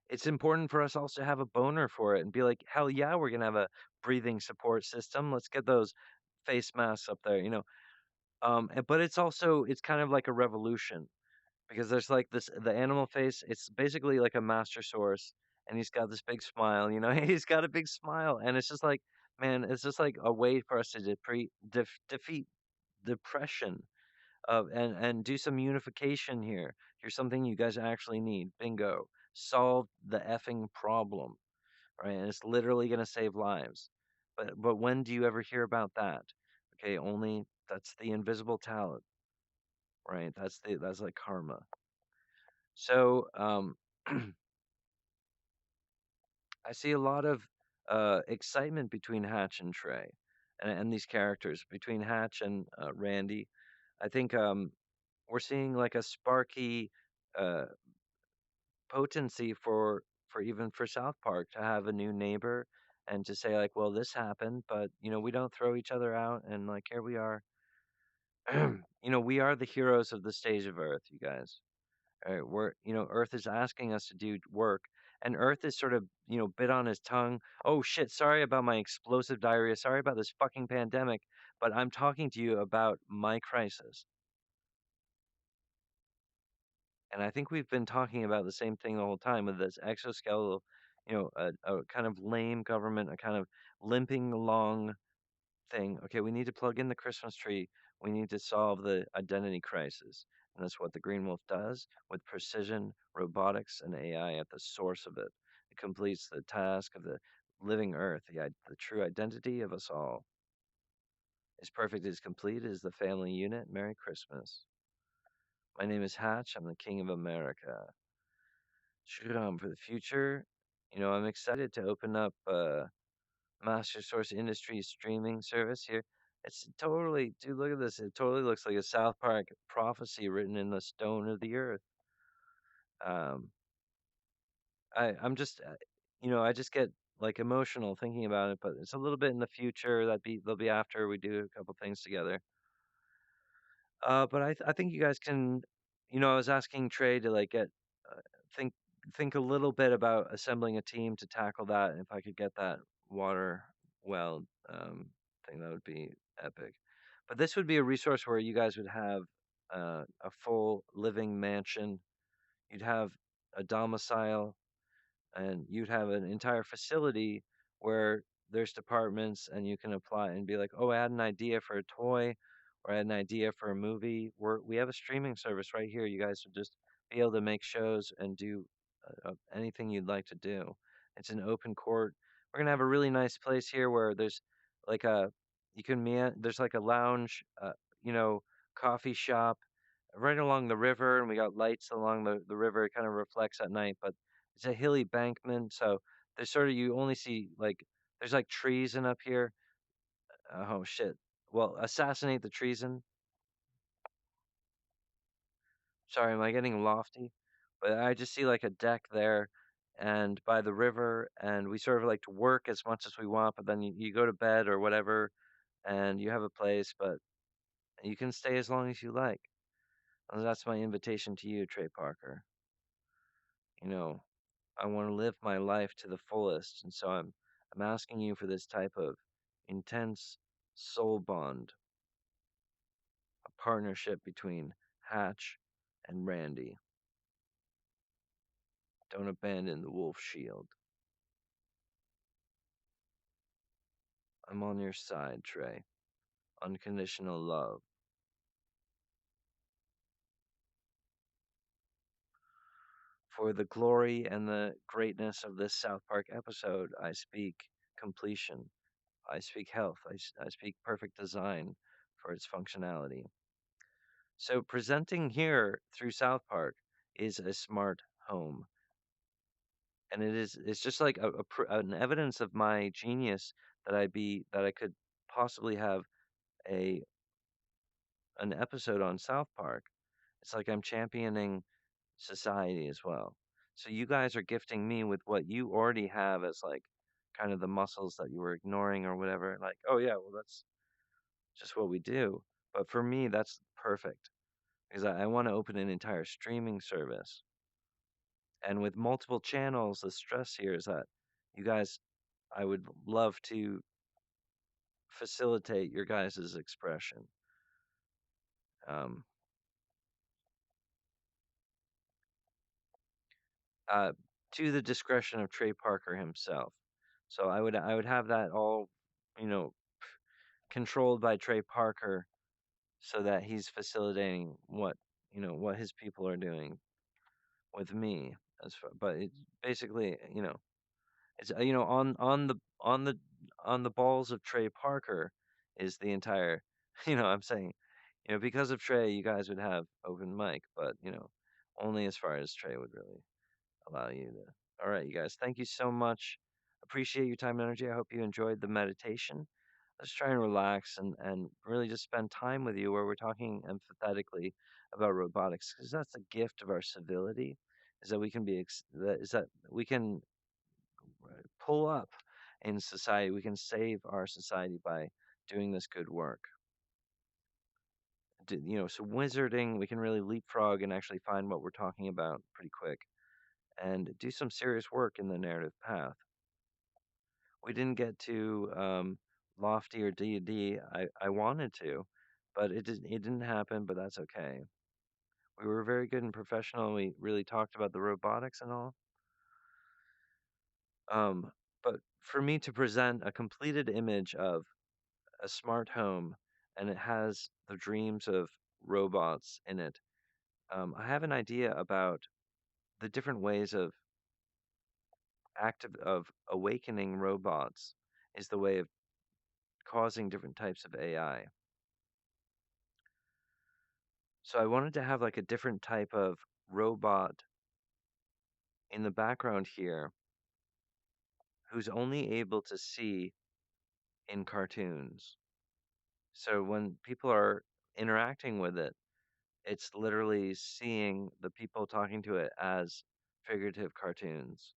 it's important for us also to have a boner for it and be like, hell yeah, we're gonna have a breathing support system. Let's get those face masks up there, but it's also it's kind of like a revolution because there's like this the animal face. It's basically like a master source, and he's got this big smile. He's got a big smile, and it's just like, man, it's just like a way for us to defeat depression. And do some unification here. Here's something you guys actually need. Bingo. Solve the effing problem, right? And it's literally going to save lives. But when do you ever hear about that? Okay, only that's the invisible talent, right? That's like karma. So I see a lot of excitement between Hatch and Trey, and these characters between Hatch and Randy. I think we're seeing like a sparky uh, potency for even for South Park to have a new neighbor and to say like, well, this happened, but we don't throw each other out, and like here we are. We are the heroes of the stage of Earth, you guys. We're Earth is asking us to do work, and Earth is sort of bit on his tongue. Oh shit, sorry about my explosive diarrhea. Sorry about this fucking pandemic, but I'm talking to you about my crisis. And I think we've been talking about the same thing the whole time with this exoskeletal, a kind of lame government, a kind of limping along thing. Okay, we need to plug in the Christmas tree. We need to solve the identity crisis. And that's what the Green Wolf does with precision, robotics, and AI at the source of it. It completes the task of the living Earth, the true identity of us all. As perfect as complete as the family unit. Merry Christmas. My name is Hatch. I'm the King of America. For the future, I'm excited to open up Master Source Industries streaming service here. It's totally, dude, look at this. It totally looks like a South Park prophecy written in the stone of the earth. Um, I'm just, I just get like emotional thinking about it, but it's a little bit in the future. They'll be after we do a couple things together. But I think you guys can, I was asking Trey to like get uh, think think a little bit about assembling a team to tackle that. And if I could get that water well thing, that would be epic. But this would be a resource where you guys would have a full living mansion. You'd have a domicile, and you'd have an entire facility where there's departments and you can apply and be like, oh, I had an idea for a toy or I had an idea for a movie. We have a streaming service right here. You guys would just be able to make shows and do anything you'd like to do. It's an open court. We're gonna have a really nice place here where there's like a you can there's like a lounge, you know, coffee shop right along the river, and we got lights along the river. It kind of reflects at night, but it's a hilly bankment, so there's sort of you only see like there's like treason up here. Oh shit. Well, assassinate the treason. Sorry, am I getting lofty? But I just see like a deck there and by the river, and we sort of like to work as much as we want, but then you go to bed or whatever, and you have a place, but you can stay as long as you like. And that's my invitation to you, Trey Parker. You know, I want to live my life to the fullest, and so I'm asking you for this type of intense soul bond, a partnership between Hatch and Randy. Don't abandon the wolf shield. I'm on your side, Trey. Unconditional love. For the glory and the greatness of this South Park episode, I speak completion. I speak health. I speak perfect design for its functionality. So presenting here through South Park is a smart home, and it's just like an evidence of my genius that I could possibly have a an episode on South Park. It's like I'm championing society as well. So you guys are gifting me with what you already have as like kind of the muscles that you were ignoring or whatever. Like, oh yeah, well that's just what we do. But for me, that's perfect because I want to open an entire streaming service. And with multiple channels, the stress here is that you guys, I would love to facilitate your guys' expression. Um, uh, to the discretion of Trey Parker himself. So I would have that all, you know, controlled by Trey Parker so that he's facilitating what his people are doing with me but it's basically, it's on the balls of Trey Parker is the entire I'm saying, because of Trey you guys would have open mic, but only as far as Trey would really allow you to. All right, you guys, thank you so much. Appreciate your time and energy. I hope you enjoyed the meditation. Let's try and relax and really just spend time with you where we're talking empathetically about robotics because that's the gift of our civility is that we can that we can pull up in society. We can save our society by doing this good work. So wizarding, we can really leapfrog and actually find what we're talking about pretty quick and do some serious work in the narrative path. We didn't get to Lofty or D&D. I wanted to, but it didn't happen, but that's okay. We were very good and professional, and we really talked about the robotics and all. But for me to present a completed image of a smart home and it has the dreams of robots in it, I have an idea about the different ways of awakening robots is the way of causing different types of AI. So I wanted to have like a different type of robot in the background here who's only able to see in cartoons. So when people are interacting with it, it's literally seeing the people talking to it as figurative cartoons.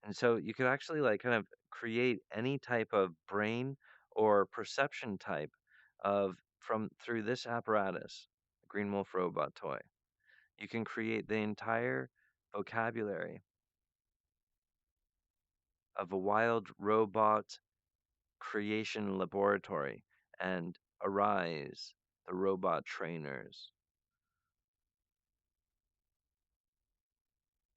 And so you could actually like kind of create any type of brain or perception type of from through this apparatus, the Green Wolf robot toy. You can create the entire vocabulary of a wild robot creation laboratory and Arise, the robot trainers.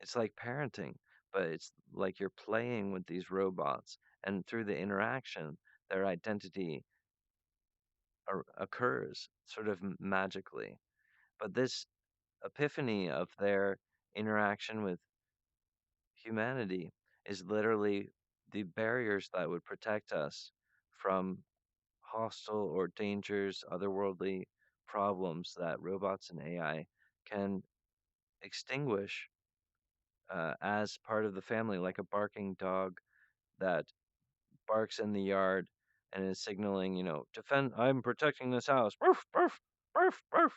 It's like parenting, but it's like you're playing with these robots, and through the interaction, their identity occurs sort of magically. But this epiphany of their interaction with humanity is literally the barriers that would protect us from hostile or dangers, otherworldly problems that robots and AI can extinguish as part of the family, like a barking dog that barks in the yard and is signaling, defend, I'm protecting this house. Barf, barf, barf, barf.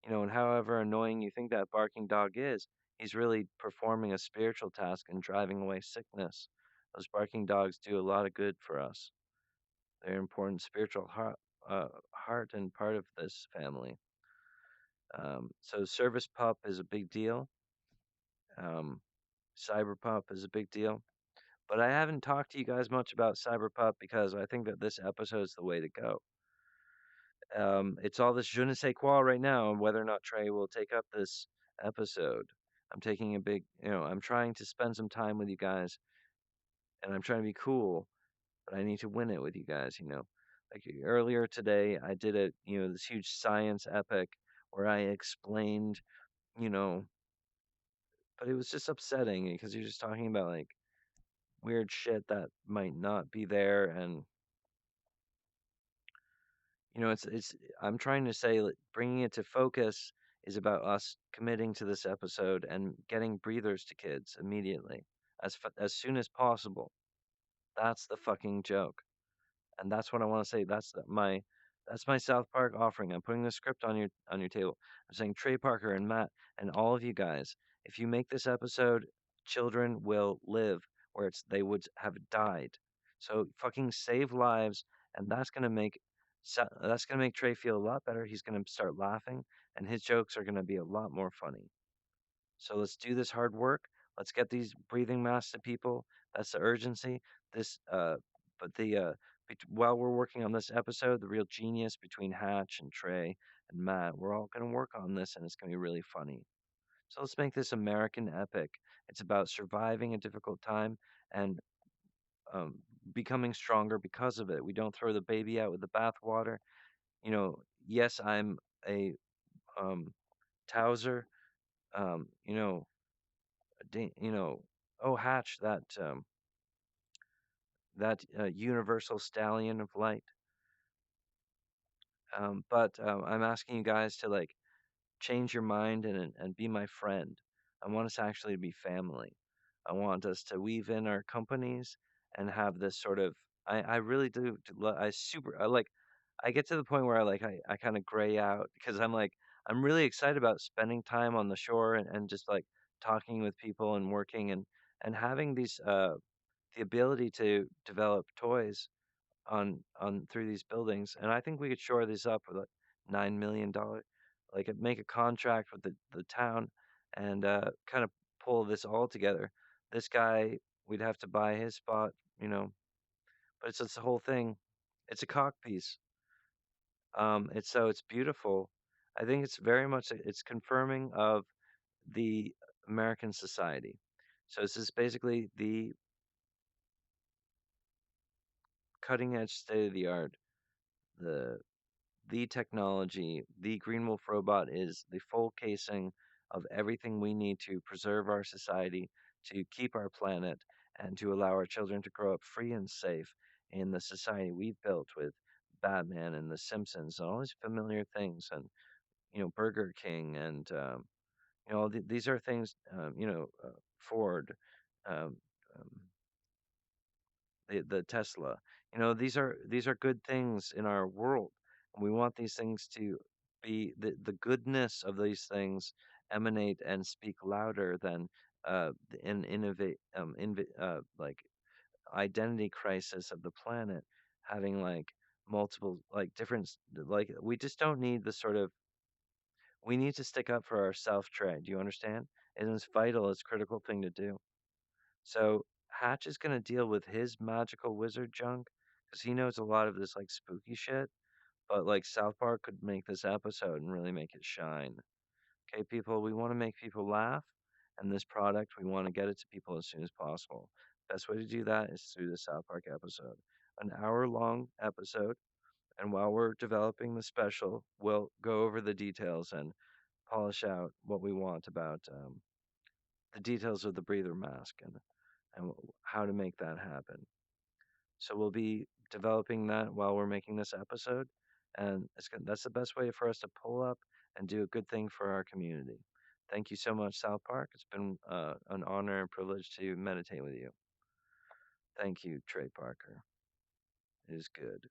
And however annoying you think that barking dog is, he's really performing a spiritual task and driving away sickness. Those barking dogs do a lot of good for us. They're an important spiritual heart and part of this family. So service pup is a big deal. Um, cyber pup is a big deal. But I haven't talked to you guys much about cyber pup because I think that this episode is the way to go. It's all this je ne sais quoi right now, and whether or not Trey will take up this episode. I'm taking a big, I'm trying to spend some time with you guys, and I'm trying to be cool, but I need to win it with you guys. Like earlier today, I did this huge science epic where I explained, you know, but it was just upsetting because you're just talking about like weird shit that might not be there, and it's I'm trying to say like, bringing it to focus is about us committing to this episode and getting breathers to kids immediately as soon as possible. That's the fucking joke. And that's what I want to say. That's my South Park offering. I'm putting the script on your table. I'm saying Trey Parker and Matt and all of you guys, if you make this episode, children will live where they would have died. So fucking save lives, and that's gonna make Trey feel a lot better. He's gonna start laughing, and his jokes are gonna be a lot more funny. So let's do this hard work. Let's get these breathing masks to people. That's the urgency. This, but while we're working on this episode, the real genius between Hatch and Trey and Matt, we're all gonna work on this, and it's gonna be really funny. So let's make this American epic. It's about surviving a difficult time and um, becoming stronger because of it. We don't throw the baby out with the bathwater. Yes, I'm a Towser. Um, you know, oh Hatch, that universal stallion of light. But I'm asking you guys to like change your mind and be my friend. I want us actually to be family. I want us to weave in our companies and have this sort of. I really do. I get to the point where I kind of gray out because I'm really excited about spending time on the shore and just like talking with people and working and having the ability to develop toys on through these buildings. And I think we could shore these up with like $9 million, like make a contract with the town and kind of pull this all together. This guy, we'd have to buy his spot, you know, but it's this whole thing. It's a cock piece. It's beautiful. I think it's very much it's confirming of the American society. So this is basically the cutting edge state of the art, the technology. The Green Wolf robot is the full casing of everything we need to preserve our society, to keep our planet, and to allow our children to grow up free and safe in the society we've built with Batman and The Simpsons and all these familiar things, and Burger King, and these are things, Ford, um, um, the Tesla. These are good things in our world, and we want these things to be the goodness of these things emanate and speak louder than the in innovate like identity crisis of the planet, having like multiple like like we just don't need the sort of we need to stick up for ourself trade. Do you understand? And it's vital, it's a critical thing to do. So Hatch is gonna deal with his magical wizard junk because he knows a lot of this like spooky shit. But like South Park could make this episode and really make it shine. Okay, people, we want to make people laugh, and this product, we want to get it to people as soon as possible. Best way to do that is through the South Park episode, an hour-long episode. And while we're developing the special, we'll go over the details and polish out what we want about the details of the breather mask and how to make that happen. So we'll be developing that while we're making this episode, and that's the best way for us to pull up and do a good thing for our community. Thank you so much, South Park. It's been an honor and privilege to meditate with you. Thank you, Trey Parker. It is good.